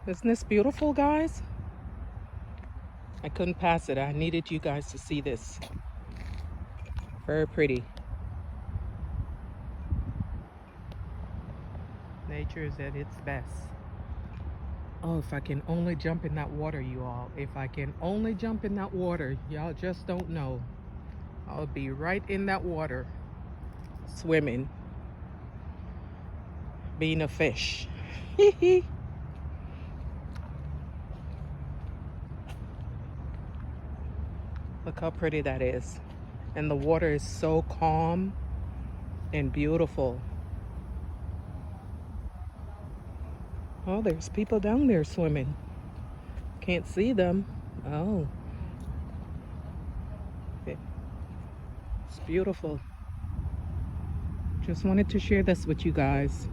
Isn't this beautiful, guys? I couldn't pass it. I needed you guys to see this. Very pretty. Nature is at its best. Oh, if I can only jump in that water, you all. If I can only jump in that water, y'all just don't know. I'll be right in that water, swimming, being a fish. Look how pretty that is. And the water is so calm and beautiful. Oh, there's people down there swimming. Can't see them. Oh, it's beautiful. Just wanted to share this with you guys.